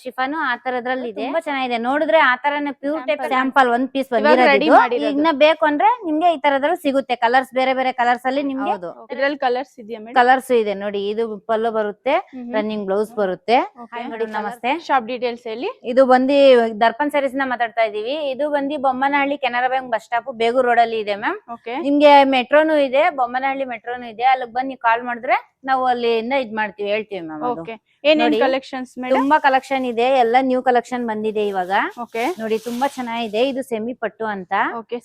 Chiffon ಆ ತರದ್ರಲ್ಲಿ ಇದೆ, ತುಂಬಾ ಚೆನ್ನಾಗಿದೆ. ನೋಡಿದ್ರೆ ಆ ತರನೇ ಪ್ಯೂರ್ ಟೈಪ್ ಸ್ಯಾಂಪಲ್ ಒಂದ್ ಪೀಸ್ ರೆಡಿ ಮಾಡಿರೋದು. ಇನ್ನ ಬೇಕು ಅಂದ್ರೆ ನಿಮ್ಗೆ ಈ ತರದ್ರಲ್ಲಿ ಸಿಗುತ್ತೆ. ಕಲರ್ಸ್ ಬೇರೆ ಬೇರೆ ಕಲರ್ಸ್ ಅಲ್ಲಿ ನಿಮ್ಗೆ ಇದ್ರಲ್ಲಿ ಕಲರ್ಸ್ ಇದೆಯಾ ಮೇಡಮ್? ಕಲರ್ಸ್ ಇದೆ ನೋಡಿ. ಇದು ಪಲ್ಲು ಬರುತ್ತೆ, ರನ್ನಿಂಗ್ ಬ್ಲೌಸ್ ಬರುತ್ತೆ. ನೋಡಿ, ನಮಸ್ತೆ. ಶಾಪ್ ಡೀಟೇಲ್ಸ್ ಹೇಳಿ. ಇದು ಬಂದಿ ದರ್ಪನ್ ಸ್ಯಾರೀಸ್ ನ ಮಾತಾಡ್ತಾ ಇದೀವಿ. ಇದು ಬಂದಿ Bommanahalli Canara bank bus stop Begur road ಅಲ್ಲಿ ಇದೆ ಮ್ಯಾಮ್. ನಿಮ್ಗೆ ಮೆಟ್ರೋನು ಇದೆ, ಬೊಮ್ಮನಹಳ್ಳಿ ಮೆಟ್ರೋನು ಇದೆ. ಅಲ್ಲಿಗೆ ಬಂದು ಕಾಲ್ ಮಾಡಿದ್ರೆ ನಾವು ಅಲ್ಲಿಂದ ಇದ್ ಮಾಡ್ತೀವಿ, ಹೇಳ್ತೀವಿ ಮ್ಯಾಮ್. ಏನೇನ್ ಕಲೆಕ್ಷನ್ಸ್ ಮೇಡಮ್? ತುಂಬಾ ಕಲೆಕ್ಷನ್ ಇದೆ, ಎಲ್ಲ ನ್ಯೂ ಕಲೆಕ್ಷನ್ ಬಂದಿದೆ ಇವಾಗ. ನೋಡಿ ತುಂಬಾ ಚೆನ್ನಾಗಿದೆ. ಇದು ಸೆಮಿ ಪಟ್ಟು ಅಂತ.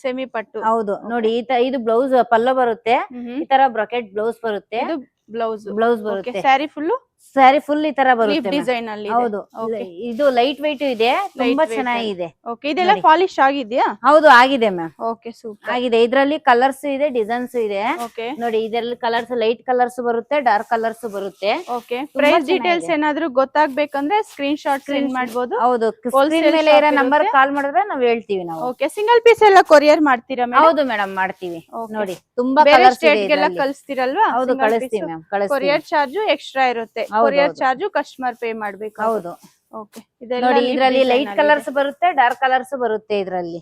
ಸೆಮಿ ಪಟ್ಟು, ಹೌದು. ನೋಡಿ ಇದು ಬ್ಲೌಸ್ ಪಲ್ಲು ಬರುತ್ತೆ, ಈ ತರ ಬ್ರಾಕೆಟ್ ಬ್ಲೌಸ್ ಬರುತ್ತೆ, ಬ್ಲೌಸ್ ಬರುತ್ತೆ. ಸ್ಯಾರಿ ಫುಲ್ ಈ ತರ ಬರುತ್ತೆ ಡಿಸೈನ್ ಅಲ್ಲಿ. ಹೌದು. ಇದು ಲೈಟ್ ವೈಟ್ ಇದೆ, ತುಂಬಾ ಚೆನ್ನಾಗಿದೆ. ಇದೆಲ್ಲ ಪಾಲಿಶ್ ಆಗಿದ್ಯಾ? ಹೌದು, ಆಗಿದೆ ಮ್ಯಾಮ್. ಸೂಪರ್ ಆಗಿದೆ. ಇದ್ರಲ್ಲಿ ಕಲರ್ಸ್ ಇದೆ, ಡಿಸೈನ್ಸ್ ಇದೆ. ನೋಡಿ, ಇದರಲ್ಲಿ ಕಲರ್ಸ್ ಲೈಟ್ ಕಲರ್ಸ್ ಬರುತ್ತೆ, ಡಾರ್ಕ್ ಕಲರ್ಸ್ ಬರುತ್ತೆ. ಪ್ರೈಸ್ ಡೀಟೇಲ್ಸ್ ಏನಾದ್ರು ಗೊತ್ತಾಗ್ಬೇಕಂದ್ರೆ ಸ್ಕ್ರೀನ್ ಶಾಟ್ ಸೆಂಡ್ ಮಾಡಬಹುದು. ಹೌದು, ಸ್ಕ್ರೀನ್ ಮೇಲೆ ಇರೋ ನಂಬರ್ ಕಾಲ್ ಮಾಡಿದ್ರೆ ನಾವು ಹೇಳ್ತೀವಿ. ನಾವು ಸಿಂಗಲ್ ಪೀಸ್ ಎಲ್ಲ ಕೊರಿಯರ್ ಮಾಡ್ತೀರಾ? ಹೌದು ಮೇಡಮ್, ಮಾಡ್ತೀವಿ. ನೋಡಿ ತುಂಬಾ ಕಲರ್ಸ್ ಇದೆ. ಕಳಿಸ್ತೀರಲ್ವಾ? ಹೌದು, ಕಳಿಸ್ತೀವಿ ಮ್ಯಾಮ್. ಕೊರಿಯರ್ ಚಾರ್ಜ್ ಎಕ್ಸ್ಟ್ರಾ ಇರುತ್ತೆ. ಕೊರಿಯರ್ ಚಾರ್ಜ್ ಕಸ್ಟಮರ್ ಪೇ ಮಾಡ್ಬೇಕು. ಹೌದು. ನೋಡಿ, ಇದ್ರಲ್ಲಿ ಲೈಟ್ ಕಲರ್ಸ್ ಬರುತ್ತೆ, ಡಾರ್ಕ್ ಕಲರ್ಸ್ ಬರುತ್ತೆ. ಇದ್ರಲ್ಲಿ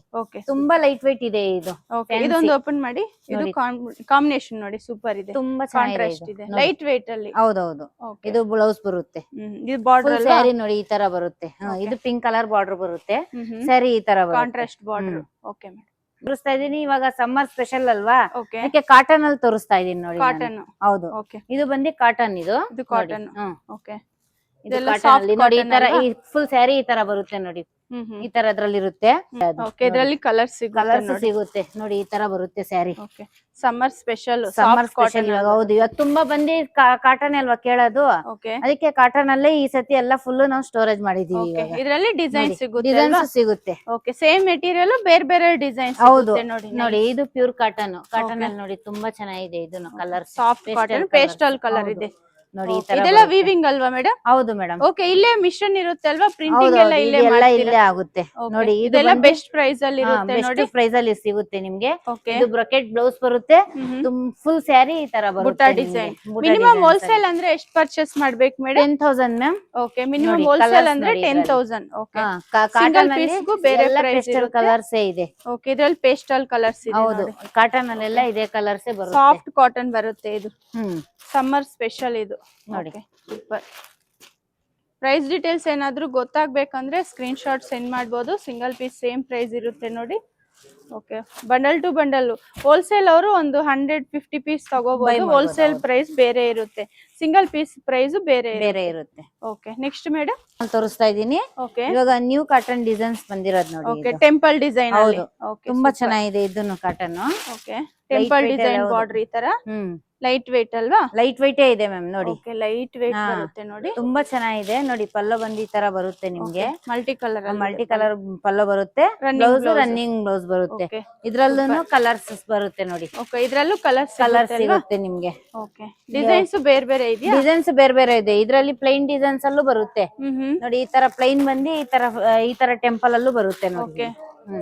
ತುಂಬಾ ಲೈಟ್ ವೈಟ್ ಇದೆ. ಇದು ಇದೊಂದು ಓಪನ್ ಮಾಡಿ. ಇದು ಕಾಂಬಿನೇಷನ್ ನೋಡಿ, ಸೂಪರ್ ಇದೆ, ತುಂಬಾ ಕಾಂಟ್ರಾಸ್ಟ್ ಇದೆ, ಲೈಟ್ ವೈಟ್ ಅಲ್ಲಿ. ಹೌದೌದು. ಇದು ಬ್ಲೌಸ್ ಬರುತ್ತೆ, ಇದು ಬಾರ್ಡರ್ ಸ್ಯಾರಿ ನೋಡಿ ಈ ತರ ಬರುತ್ತೆ. ಇದು ಪಿಂಕ್ ಕಲರ್ ಬಾರ್ಡರ್ ಬರುತ್ತೆ, ಸ್ಯಾರಿ ಈ ತರ ಕಾಂಟ್ರಾಸ್ಟ್ ಬಾರ್ಡರ್. ಓಕೆ ಮೇಡಮ್, ತೋರಿಸ್ತಾ ಇದೀನಿ. ಇವಾಗ ಸಮ್ಮರ್ ಸ್ಪೆಷಲ್ ಅಲ್ವಾ, ಅದಕ್ಕೆ ಕಾಟನ್ ಅಲ್ಲಿ ತೋರಿಸ್ತಾ ಇದೀನಿ ನೋಡಿ. ಕಾಟನ್, ಹೌದು. ಇದು ಬಂದಿ ಕಾಟನ್. ಇದು ಕಾಟನ್. ಓಕೆ, ನೋಡಿ ಈ ತರ ಫುಲ್ ಸ್ಯಾರಿ ಈ ತರ ಬರುತ್ತೆ ನೋಡಿ. ಈ ತರ ಅದ್ರಲ್ಲಿ ಇರುತ್ತೆ. ಇದರಲ್ಲಿ ಕಲರ್ಸ್ ಸಿಗುತ್ತೆ ನೋಡಿ. ಈ ತರ ಬರುತ್ತೆ ಸ್ಯಾರಿ. Summer special. ಇವಾಗ ಹೌದು, ಇವಾಗ ತುಂಬಾ ಬಂದಿ ಕಾಟನ್ ಅಲ್ವಾ ಕೇಳೋದು, ಅದಕ್ಕೆ ಕಾಟನ್ ಅಲ್ಲೇ ಈ ಸತಿ ಎಲ್ಲ ಫುಲ್ ನಾವು ಸ್ಟೋರೇಜ್ ಮಾಡಿದೀವಿ. ಇದರಲ್ಲಿ ಡಿಸೈನ್ ಸಿಗುತ್ತೆ. ಸೇಮ್ ಮೆಟೀರಿಯಲ್ ಬೇರೆ ಬೇರೆ ಡಿಸೈನ್ಸ್. ಹೌದು ನೋಡಿ, ಇದು ಪ್ಯೂರ್ ಕಾಟನ್. ಕಾಟನ್ ಅಲ್ಲಿ ನೋಡಿ ತುಂಬಾ ಚೆನ್ನಾಗಿದೆ. ಇದು colour soft cotton, pastel colour ಇದೆ ನೋಡಿ. ಇದೆಲ್ಲ ವೀವಿಂಗ್ ಅಲ್ವಾ ಮೇಡಮ್? ಹೌದು ಮೇಡಮ್. ಓಕೆ, ಇಲ್ಲೇ ಮಿಷನ್ ಇರುತ್ತೆ ಅಲ್ವಾ? ಪ್ರಿಂಟಿಂಗ್ ಎಲ್ಲ ಇಲ್ಲೇ ಆಗುತ್ತೆ ನೋಡಿ. ಇದೆಲ್ಲ ಬೆಸ್ಟ್ ಪ್ರೈಸ್ ಅಲ್ಲಿ ಇರುತ್ತೆ ನೋಡಿ. ಪ್ರೈಸ್ ಅಲ್ಲಿ ಸಿಗುತ್ತೆ ನಿಮ್ಗೆ. ಇದು ಬ್ರಾಕೆಟ್ ಬ್ಲೌಸ್ ಬರುತ್ತೆ, ಫುಲ್ ಸ್ಯಾರಿ ಈ ತರ ಬರುತ್ತೆ. ಡಿಸೈನ್ ಮಿನಿಮಮ್ ಹೋಲ್ಸೇಲ್ ಅಂದ್ರೆ ಎಷ್ಟು ಪರ್ಚೇಸ್ ಮಾಡ್ಬೇಕು madam? 10,000 ma'am. Okay, minimum wholesale ಅಂದ್ರೆ 10,000. ಓಕೆ, ಸಿಂಗಲ್ ಪೀಸ್ ಗೂ ಬೇರೆ ಪ್ರೈಸ್ ಇರುತ್ತೆ. ಕಲರ್ಸ್ ಇದೆ. ಓಕೆ, ಇದರಲ್ಲಿ ಪೇಸ್ಟಲ್ ಕಲರ್ಸ್ ಇದೆ. ಹೌದು, ಕಾಟನ್ ಅಲ್ಲೆಲ್ಲ ಇದೇ ಕಲರ್ಸ್ ಬರುತ್ತೆ. ಸಾಫ್ಟ್ ಕಾಟನ್ ಬರುತ್ತೆ ಇದು. ಸಮ್ಮರ್ ಸ್ಪೆಷಲ್ ಇದು ನೋಡಿ. ಸೂಪರ್. ಪ್ರೈಸ್ ಡೀಟೇಲ್ಸ್ ಏನಾದ್ರೂ ಗೊತ್ತಾಗ್ಬೇಕಂದ್ರೆ ಸ್ಕ್ರೀನ್ ಶಾಟ್ ಸೆಂಡ್ ಮಾಡಬಹುದು. ಸಿಂಗಲ್ ಪೀಸ್ ಸೇಮ್ ಪ್ರೈಸ್ ಇರುತ್ತೆ ನೋಡಿ. Okay, bundle to bundle. Wholesale ಅವರು ಒಂದು 150 ಪೀಸ್ ತಗೋಬಹುದು. ಹೋಲ್ಸೇಲ್ ಪ್ರೈಸ್ ಬೇರೆ ಇರುತ್ತೆ, ಸಿಂಗಲ್ ಪೀಸ್ ಪ್ರೈಸ್ ಬೇರೆ ಇರುತ್ತೆ. ಓಕೆ, ನೆಕ್ಸ್ಟ್ ಮೇಡಮ್ ತೋರಿಸ್ತಾ ಇದೀನಿ. ಇವಾಗ ನ್ಯೂ ಕಾಟನ್ ಡಿಸೈನ್ಸ್ ಬಂದಿರೋದು ನೋಡಿ. Okay, temple design. ಹೌದು, ತುಂಬಾ ಚೆನ್ನಾಗಿದೆ. ಇದನ್ನು cotton. Okay, temple design border ಈ ತರ. ಲೈಟ್ ವೇಟ್ ಅಲ್ವಾ? ಲೈಟ್ ವೈಟ್ ಇದೆ ಮ್ಯಾಮ್. ನೋಡಿ, ಲೈಟ್ ವೇಟ್ ಬರುತ್ತೆ ನೋಡಿ. ತುಂಬಾ ಚೆನ್ನಾಗಿದೆ ನೋಡಿ. ಪಲ್ಲು ಬಂದು ಈ ತರ ಬರುತ್ತೆ ನಿಮ್ಗೆ. ಮಲ್ಟಿ ಕಲರ್ ಪಲ್ಲು ಬರುತ್ತೆ, ಬ್ಲೌಸ್ ರನ್ನಿಂಗ್ ಬ್ಲೌಸ್ ಬರುತ್ತೆ. ಇದ್ರಲ್ಲೂ ಕಲರ್ಸ್ ಬರುತ್ತೆ ನೋಡಿ. ಇದ್ರಲ್ಲೂ ಕಲರ್ಸ್ ಸಿಗುತ್ತೆ ನಿಮ್ಗೆ. ಡಿಸೈನ್ಸ್ ಬೇರೆ ಬೇರೆ ಇದೆಯಾ? ಡಿಸೈನ್ಸ್ ಬೇರೆ ಬೇರೆ ಇದೆ. ಇದ್ರಲ್ಲಿ ಪ್ಲೈನ್ ಡಿಸೈನ್ಸ್ ಅಲ್ಲೂ ಬರುತ್ತೆ ನೋಡಿ. ಈ ತರ ಪ್ಲೈನ್ ಬಂದು ಈ ತರ ಟೆಂಪಲ್ ಅಲ್ಲೂ ಬರುತ್ತೆ ನೋಡಿ.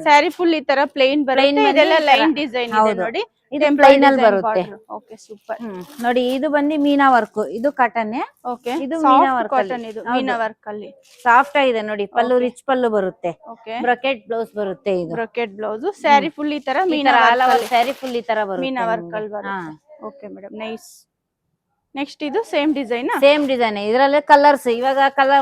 ಸ್ಯಾರಿ ಫುಲ್ ಈ ತರ ಪ್ಲೈನ್ ಬರುತ್ತೆ. ಇದೆಲ್ಲ ಲೈನ್ ಡಿಸೈನ್ ಇದೆ ನೋಡಿ. ಇದು ಪ್ಲೈನ್ ಅಲ್ಲಿ ಬರುತ್ತೆ. Okay, super. ನೋಡಿ, ಇದು ಬಂದು ಮೀನಾ ವರ್ಕ್. ಇದು ಕಾಟನ್. ಓಕೆ, ಇದು ಮೀನಾ ವರ್ಕ್ ಕಾಟನ್. ಇದು ಮೀನಾ ವರ್ಕ್ ಅಲ್ಲಿ ಸಾಫ್ಟ್ ಆಗಿದೆ ನೋಡಿ. ಪಲ್ಲು ರಿಚ್ ಪಲ್ಲು ಬರುತ್ತೆ. ಬ್ರಾಕೆಟ್ ಬ್ಲೌಸ್ ಬರುತ್ತೆ. ಇದು ಬ್ರಾಕೆಟ್ ಬ್ಲೌಸ್. ಸ್ಯಾರಿ ಫುಲ್ ಈ ತರ ಮೀನಾ ಸ್ಯಾರಿ ಫುಲ್ ಈ ತರ ಬರುತ್ತೆ. ಮೀನಾ ವರ್ಕ್ ಅಲ್ಲಿ ಬರುತ್ತೆ. Okay madam, nice. ನೆಕ್ಸ್ಟ್ ಇದು ಸೇಮ್ ಡಿಸೈನ್. ಇದ್ರಲ್ಲಿ ಕಲರ್ಸ್. ಇವಾಗ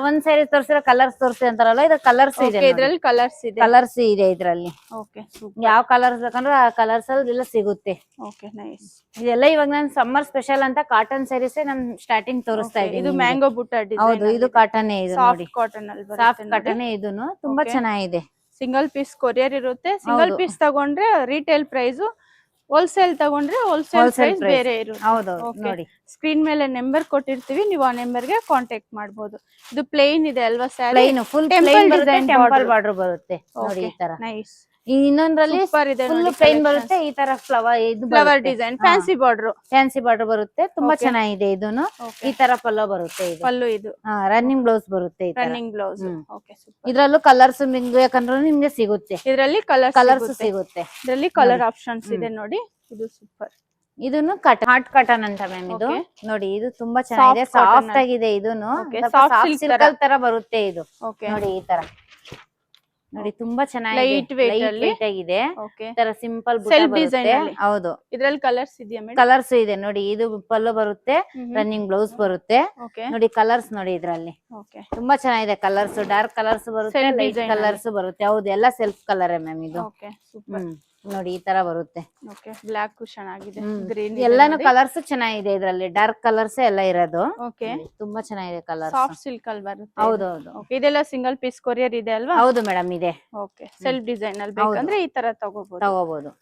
ಒಂದ್ ಸ್ಯಾರಿ ತೋರಿಸಿರೋ ಕಲರ್ಸ್ ತೋರಿಸಿ ಅಂತಾರಲ್ಲ, ಇದು ಕಲರ್ಸ್ ಇದೆ. ಇದ್ರಲ್ಲಿ ಕಲರ್ಸ್ ಇದೆ ಇದ್ರಲ್ಲಿ. ಓಕೆ, ಯಾವ ಕಲರ್ಸ್ ಬೇಕಂದ್ರೆ ಆ ಕಲರ್ಸ್ ಎಲ್ಲ ಸಿಗುತ್ತೆ. Okay, nice. ಇದೆಲ್ಲ ಇವಾಗ ನಾನು ಸಮ್ಮರ್ ಸ್ಪೆಷಲ್ ಅಂತ ಕಾಟನ್ ಸ್ಯಾರೀಸ್ ನಮ್ ಸ್ಟಾರ್ಟಿಂಗ್ ತೋರಿಸ್ತಾ ಇದ್ದೀನಿ. ಇದು ಮ್ಯಾಂಗೋ ಬುಟ್ಟ ಡಿಸೈನ್. ಹೌದು, ಇದು ಕಾಟನ್. ಇದು ನೋಡಿ, ಕಾಟನ್ ಅಲ್ಲಿ ಸಾಫ್ಟ್ ಕಾಟನ್. ಇದೂನು ತುಂಬಾ ಚೆನ್ನಾಗಿದೆ. ಸಿಂಗಲ್ ಪೀಸ್ ಕೊರಿಯರ್ ಇರುತ್ತೆ. ಸಿಂಗಲ್ ಪೀಸ್ ತಗೊಂಡ್ರೆ ರಿಟೇಲ್ ಪ್ರೈಸ್, ಹೋಲ್ಸೇಲ್ ತಗೊಂಡ್ರೆ ಹೋಲ್ಸೇಲ್ ಪ್ರೈಸ್ ಬೇರೆ ಇರುತ್ತೆ. ಸ್ಕ್ರೀನ್ ಮೇಲೆ ನಂಬರ್ ಕೊಟ್ಟಿರ್ತೀವಿ, ನೀವು ಆ ನಂಬರ್ ಗೆ ಕಾಂಟ್ಯಾಕ್ಟ್ ಮಾಡಬಹುದು. ಇದು ಪ್ಲೇನ್ ಇದೆ ಅಲ್ವಾ sari? Full temple design, temple border ಬರುತ್ತೆ ನೋಡಿ. ಈ ತರ ನೈಸ್. ಇನ್ನೊಂದ್ರಲ್ಲಿ ಫುಲ್ ಪ್ಲೇನ್ ಬರುತ್ತೆ. ಈ ತರ ಫ್ಲವರ್ ಡಿಸೈನ್, ಫ್ಯಾನ್ಸಿ ಬಾರ್ಡರ್ ಬರುತ್ತೆ. ತುಂಬಾ ಚೆನ್ನಾಗಿದೆ. ಇದೂನು ಈ ತರ ಪಲ್ಲು ಬರುತ್ತೆ. ಪಲ್ಲು ಇದು ರನ್ನಿಂಗ್ ಬ್ಲೌಸ್ ಬರುತ್ತೆ. Running blouse. ಇದ್ರಲ್ಲೂ ಕಲರ್ಸ್ ಬೇಕಂದ್ರೆ ನಿಮ್ಗೆ ಸಿಗುತ್ತೆ. ಇದರಲ್ಲಿ ಕಲರ್ಸ್ ಸಿಗುತ್ತೆ. ಇದರಲ್ಲಿ ಕಲರ್ ಆಪ್ಷನ್ಸ್ ಇದೆ ನೋಡಿ. ಇದು ಸೂಪರ್. ಇದನ್ನು ಹಾಟ್ ಕಾಟನ್ ಅಂತ ಮ್ಯಾಮ್ ಇದು. Okay. ನೋಡಿ ಇದು ತುಂಬಾ ಚೆನ್ನಾಗಿದೆ, Soft cotton ಸಾಫ್ಟ್ ಆಗಿದೆ. ಇದನ್ನು Okay, ಸ್ವಲ್ಪ soft ಸಾಫ್ಟ್ silk ಸಿಲ್ಕ್ ತರ ಬರುತ್ತೆ ಇದು. ಓಕೆ ನೋಡಿ ಈ ತರ ನೋಡಿ ತುಂಬಾ ಚೆನ್ನಾಗಿದೆ, Light weight ಲೈಟ್ ಅಲ್ಲಿ. ವೇಟ್ ಆಗಿದೆ. ಓಕೆ ಈ ತರ ಸಿಂಪಲ್ Self design ಅಲ್ಲಿ. ಹೌದು ಇದ್ರಲ್ಲಿ ಕಲರ್ಸ್ ಇದೆಯಾ ಮೇಡಮ್? ಕಲರ್ಸ್ ಇದೆ ನೋಡಿ. ಇದು ಪಲ್ಲು ಬರುತ್ತೆ, ರನ್ನಿಂಗ್ ಬ್ಲೌಸ್ ಬರುತ್ತೆ. ಓಕೆ ನೋಡಿ ಕಲರ್ಸ್ ನೋಡಿ ಇದ್ರಲ್ಲಿ ಓಕೆ ತುಂಬಾ ಚೆನ್ನಾಗಿದೆ. ಕಲರ್ಸ್ ಡಾರ್ಕ್ ಕಲರ್ಸ್ ಬರುತ್ತೆ, Self ಲೈಟ್ design ಕಲರ್ಸ್ ಬರುತ್ತೆ. ಹೌದು ಎಲ್ಲ ಸೆಲ್ಫ್ ಕಲರ್ ಮ್ಯಾಮ್ ಇದು. Okay super. ನೋಡಿ ಈ ತರ ಬರುತ್ತೆ. ಓಕೆ ಬ್ಲಾಕ್ ಚೆನ್ನಾಗಿದೆ, ಗ್ರೀನ್ ಎಲ್ಲಾನು ಕಲರ್ಸ್ ಚೆನ್ನಾಗಿದೆ ಇದ್ರಲ್ಲಿ. ಡಾರ್ಕ್ ಕಲರ್ಸ್ ಎಲ್ಲ ಇರೋದು. ಓಕೆ ತುಂಬಾ ಚೆನ್ನಾಗಿದೆ ಕಲರ್ಸ್. ಸಾಫ್ಟ್ ಸಿಲ್ಕ್ ಅಲ್ಲಿ ಬರುತ್ತೆ. ಹೌದು ಹೌದು ಓಕೆ ಇದೆಲ್ಲ ಸಿಂಗಲ್ ಪೀಸ್ ಕೊರಿಯರ್ ಇದೆ ಅಲ್ವಾ? ಹೌದು ಮೇಡಮ್ ಇದೆ. ಓಕೆ ಸೆಲ್ಫ್ ಡಿಸೈನ್ ಅಲ್ಲಿ ಬೇಕಂದ್ರೆ ಈ ತರ ತಗೋಬಹುದು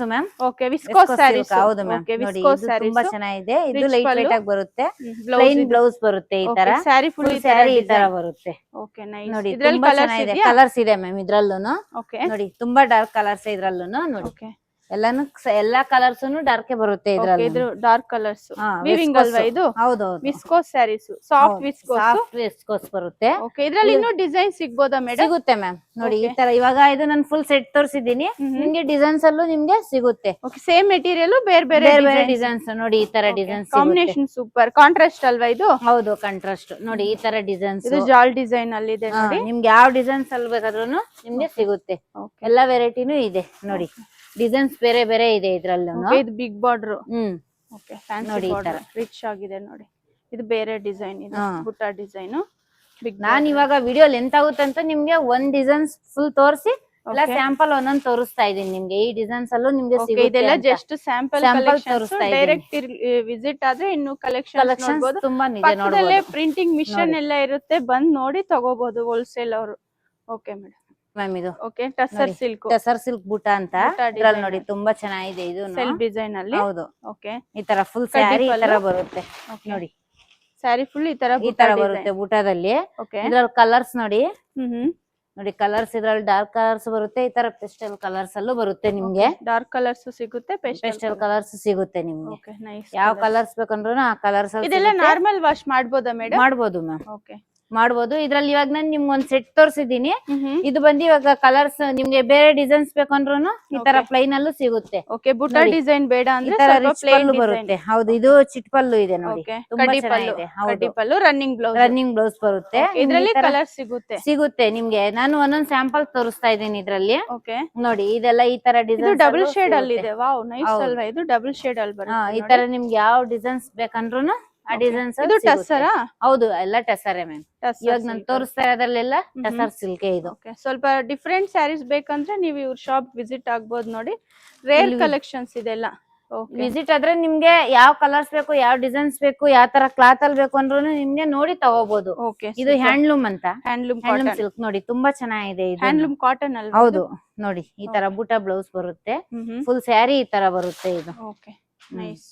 ಮ್ಯಾಮ್. Okay viscose saris. ಹೌದು ಮ್ಯಾಮ್. ಓಕೆ ನೋಡಿ ವಿಸ್ಕೋಸ್ ಇದು ಸ್ಯಾರೀಸ್ ತುಂಬಾ ಚೆನ್ನಾಗಿದೆ. ಇದು Rich ಲೈಟ್ ಪಲ್ಲು. ವೇಟ್ ಆಗಿ ಬರುತ್ತೆ. ಬ್ಲೌಸ್ ಪ್ಲೈನ್ ಬ್ಲೌಸ್ ಬರುತ್ತೆ ಈ ತರ. ಸ್ಯಾರಿ ಫುಲ್ ಫುಲ್ ಸ್ಯಾರಿ ಈ ತರ ಬರುತ್ತೆ. Okay nice. ನೋಡಿ ಇದ್ರಲ್ಲಿ ತುಂಬಾ ಕಲರ್ಸ್ ಚೆನ್ನಾಗಿದೆ. ಇದೆಯಾ? ಕಲರ್ಸ್ ಇದೆ ಮ್ಯಾಮ್ ಇದ್ರಲ್ಲೂ. ಓಕೆ ನೋಡಿ ತುಂಬಾ ಡಾರ್ಕ್ ಕಲರ್ಸ್ ಇದ್ರಲ್ಲೂ. ನೋಡಿ ಓಕೆ ಎಲ್ಲಾನು ಎಲ್ಲಾ ಕಲರ್ಸ್ ಡಾರ್ಕ್ ಬರುತ್ತೆ ಓಕೆ ಇದ್ರಲ್ಲಿ. ಇದು ಡಾರ್ಕ್ ಕಲರ್ಸ್ ಹಾ, ವೀವಿಂಗ್ viscose. ಅಲ್ವಾ ಇದು? ಹೌದೌದು viscose saris soft viscose. Soft viscose ಬರುತ್ತೆ. ಓಕೆ ಇದ್ರಲ್ಲಿ ಇನ್ನೂ ಡಿಸೈನ್ ಸಿಗ್ಬೋದಾ ಮೇಡಮ್? ಸಿಗುತ್ತೆ ಮ್ಯಾಮ್. ನೋಡಿ ಈ Okay. ತರ ಇವಾಗ ಇದು ನಾನು ಫುಲ್ ಸೆಟ್ ತೋರಿಸಿದೀನಿ. ನಿಮ್ಗೆ ಡಿಸೈನ್ಸ್ ಅಲ್ಲೂ ನಿಮ್ಗೆ ಸಿಗುತ್ತೆ. ಓಕೆ ಸೇಮ್ ಮೆಟೀರಿಯಲ್ ಬೇರೆ ಬೇರೆ ಬೇರೆ ಬೇರೆ ಡಿಸೈನ್ಸ್ ನೋಡಿ ಈ ತರ ಡಿಸೈನ್ಸ್ ಕಾಂಬಿನೇಷನ್ ಸೂಪರ್. ಕಾಂಟ್ರಾಸ್ಟ್ ಅಲ್ವಾ ಇದು? ಹೌದು ಕಾಂಟ್ರಾಸ್ಟ್. ನೋಡಿ ಈ ತರ ಡಿಸೈನ್ಸ್ ಇದು ಜಾಲ್ ಡಿಸೈನ್ ಅಲ್ಲಿ ಇದೆ ನೋಡಿ. ನಿಮ್ಗೆ ಯಾವ ಡಿಸೈನ್ಸ್ ಅಲ್ಲಿ ಬೇಕಾದ್ರೂ ನಿಮ್ಗೆ ಸಿಗುತ್ತೆ. ಓಕೆ ಎಲ್ಲಾ ವೆರೈಟಿನೂ ಇದೆ ನೋಡಿ. ಡಿಸೈನ್ಸ್ ಬೇರೆ ಬೇರೆ ಇದೆ ಇದ್ರಲ್ಲೂ. ಇದು ಬಿಗ್ ಬಾರ್ಡರ್. ಓಕೆ ಫ್ಯಾನ್ಸಿ ನೋಡಿ ಈ ಬಾರ್ಡರ್ ರಿಚ್ ಆಗಿದೆ ನೋಡಿ. ಇದು ಬೇರೆ ಡಿಸೈನ್ ಇದೆ, ಹಾ. ಬುಟ್ಟ ಡಿಸೈನ್. ಬಿಗ್ ನಾನ್ ಇವಾಗ ವಿಡಿಯೋ ಲೆಂತ್ ಆಗುತ್ತೆ ಅಂತ ನಿಮ್ಗೆ ಒಂದ್ ಡಿಸೈನ್ಸ್ ಫುಲ್ ತೋರಿಸಿ ಎಲ್ಲ ಸ್ಯಾಂಪಲ್ ಒಂದೊಂದ್ ತೋರಿಸ್ತಾ ಇದೀನಿ ನಿಮ್ಗೆ. ಈ ಡಿಸೈನ್ಸ್ ಅಲ್ಲೂ ನಿಮ್ಗೆ ಓಕೆ ಸಿಗುತ್ತೆ ಇದೆಲ್ಲ ಅಂತ. Just sample Sample collections. ತೋರಿಸ್ತಾ ಇದ್ದೀನಿ. ಡೈರೆಕ್ಟ್ ವಿಸಿಟ್ ಆದ್ರೆ ಇನ್ನು ಕಲೆಕ್ಷನ್ಸ್ ಕಲೆಕ್ಷನ್ಸ್ ನೋಡಬಹುದು. ತುಂಬಾ ಇದೆ ಪಕ್ಕದಲ್ಲೇ ನೋಡಬಹುದು ಪ್ರಿಂಟಿಂಗ್ ಮಿಷನ್ ಎಲ್ಲ ಇರುತ್ತೆ, ಬಂದ್ ನೋಡಿ ತಗೋಬಹುದು ಹೋಲ್ಸೇಲ್ ಅವರು. Okay madam. ಮ್ಯಾಮ್. ಇದು okay tussar silk tussar silk ಬೂಟ ಅಂತ ಬೂಟ ಇದ್ರಲ್ಲಿ design. ನೋಡಿ ತುಂಬಾ ಚೆನ್ನಾಗಿದೆ ಇದು. ಸೆಲ್ಫ್ ಡಿಸೈನ್ ಅಲ್ಲಿ. ಹೌದು ಓಕೆ ಈ ತರ ಫುಲ್ ಕಡ್ಡಿ ಸ್ಯಾರಿ ಈ ತರ ಪಲ್ಲು. ಬರುತ್ತೆ ಓಕೆ ನೋಡಿ. ಸ್ಯಾರಿ ಫುಲ್ ಈ ತರ ಈ ತರ ಬರುತ್ತೆ ಬೂಟದಲ್ಲಿ. ಓಕೆ ಇದ್ರಲ್ಲಿ ಕಲರ್ಸ್ ನೋಡಿ. ಹ್ಮ್ ನೋಡಿ ಕಲರ್ಸ್ ಇದ್ರಲ್ಲಿ ಡಾರ್ಕ್ ಕಲರ್ಸ್ ಬರುತ್ತೆ, ಈ ತರ ಪೆಸ್ಟಲ್ ಕಲರ್ಸ್ ಅಲ್ಲೂ ಬರುತ್ತೆ ನಿಮ್ಗೆ. ಡಾರ್ಕ್ ಕಲರ್ಸ್ ಸಿಗುತ್ತೆ, ಪೆಸ್ಟಲ್ ಕಲರ್ಸ್ ಸಿಗುತ್ತೆ ನಿಮ್ಗೆ. Okay nice. ಯಾವ ಕಲರ್ಸ್ ಬೇಕಂದ್ರೂ ಆ ಕಲರ್ಸ್ ಇದೆಲ್ಲ ನಾರ್ಮಲ್ ವಾಶ್ ಮಾಡ್ಬೋದಾ ಮೇಡಮ್? ಮಾಡ್ಬೋದು ಮ್ಯಾಮ್. ಓಕೆ ಮಾಡ್ಬೋದು. ಇದ್ರಲ್ಲಿ ಇವಾಗ ನಾನು ನಿಮ್ಗೆ ಒಂದ್ ಸೆಟ್ ತೋರಿಸಿದೀನಿ. ಇದು ಬಂದು ಇವಾಗ ಕಲರ್ಸ್ ನಿಮ್ಗೆ ಬೇರೆ ಡಿಸೈನ್ಸ್ ಬೇಕಂದ್ರೂ ಈ ತರ ಪ್ಲೈನ್ ಅಲ್ಲೂ ಸಿಗುತ್ತೆ. ಓಕೆ ಬುಟ್ಟ ನೋಡಿ. ಡಿಸೈನ್ ಬೇಡ ಈ ಅಂದ್ರೆ ತರ ಸ್ವಲ್ಪ ರಿಚ್ ಪ್ಲೇನ್ ಪಲ್ಲು ಬರುತ್ತೆ. ಹೌದು ಇದು ಚಿಟ್ ಪಲ್ಲು ಇದೆ ನೋಡಿ. ಓಕೆ ತುಂಬಾ ಕಡ್ಡಿ ಪಲ್ಲು. ಚೆನ್ನಾಗಿದೆ. ಕಡ್ಡಿ ಹೌದು ಪಲ್ಲು ರನ್ನಿಂಗ್ ಬ್ಲೌಸ್. ರನ್ನಿಂಗ್ ಬ್ಲೌಸ್ ಬರುತ್ತೆ. ಇದರಲ್ಲಿ ಈ ತರ ಕಲರ್ ಸಿಗುತ್ತೆ. ಸಿಗುತ್ತೆ ನಿಮ್ಗೆ. ನಾನು ಒಂದೊಂದ್ ಸ್ಯಾಂಪಲ್ ತೋರಿಸ್ತಾ ಇದ್ದೀನಿ ಇದ್ರಲ್ಲಿ. ಓಕೆ ನೋಡಿ ಇದೆಲ್ಲ ಈ ತರ ಇದು ಡಿಸೈನ್ ಡಬಲ್ ಶೇಡ್ ಅಲ್ಲಿ ಇದೆ. ವಾವ್ ನೈಸ್ ಹೌದು. ಅಲ್ವಾ ಇದು? ಡಬಲ್ ಶೇಡ್ ಅಲ್ಲಿ ಈ ಬರುತ್ತೆ ತರ ನಿಮ್ಗೆ ಯಾವ ಡಿಸೈನ್ಸ್ ಬೇಕಂದ್ರೂ ಆ ಡಿಸೈನ್ಸ್ ಇದು ಟಸರಾ? ಹೌದು ಎಲ್ಲ ಟಸರೇ ಮ್ಯಾಮ್. ಇವಾಗ ನಾನು ತೋರಿಸ್ತಾ ಇರೋದ್ರಲ್ಲೆಲ್ಲ ಟಸರ್ ಸಿಲ್ಕ್ ಇದು. ಓಕೆ ಸ್ವಲ್ಪ ಡಿಫ್ರೆಂಟ್ ಸ್ಯಾರೀಸ್ ಬೇಕಂದ್ರೆ ನೀವು ಇವ್ರ ಶಾಪ್ ವಿಸಿಟ್ ಆಗ್ಬೋದು ನೋಡಿ. ರೇರ್ ಕಲೆಕ್ಷನ್ಸ್ ಇದೆಲ್ಲ. ಓಕೆ ವಿಸಿಟ್ ಆದ್ರೆ ನಿಮ್ಗೆ ಯಾವ ಕಲರ್ಸ್ ಬೇಕು, ಯಾವ ಡಿಸೈನ್ಸ್ ಬೇಕು, ಯಾವ ತರ ಕ್ಲಾತ್ ಅಲ್ಲಿ ಬೇಕು ಅಂದ್ರೂ ನಿಮ್ಗೆ ನೋಡಿ ತಗೋಬಹುದು. ಓಕೆ ಇದು ಹ್ಯಾಂಡ್ಲೂಮ್ ಅಂತ. Handloom handloom cotton. ಸಿಲ್ಕ್ ನೋಡಿ ತುಂಬಾ ಚೆನ್ನಾಗಿದೆ ಇದು. ಹ್ಯಾಂಡ್ಲೂಮ್ ಕಾಟನ್ ಅಲ್ವಾ? ಹೌದು ನೋಡಿ ಈ ತರ ಬೂಟ ಬ್ಲೌಸ್ ಬರುತ್ತೆ. ಫುಲ್ ಸ್ಯಾರಿ ಈ ತರ ಬರುತ್ತೆ ಇದು. Okay nice.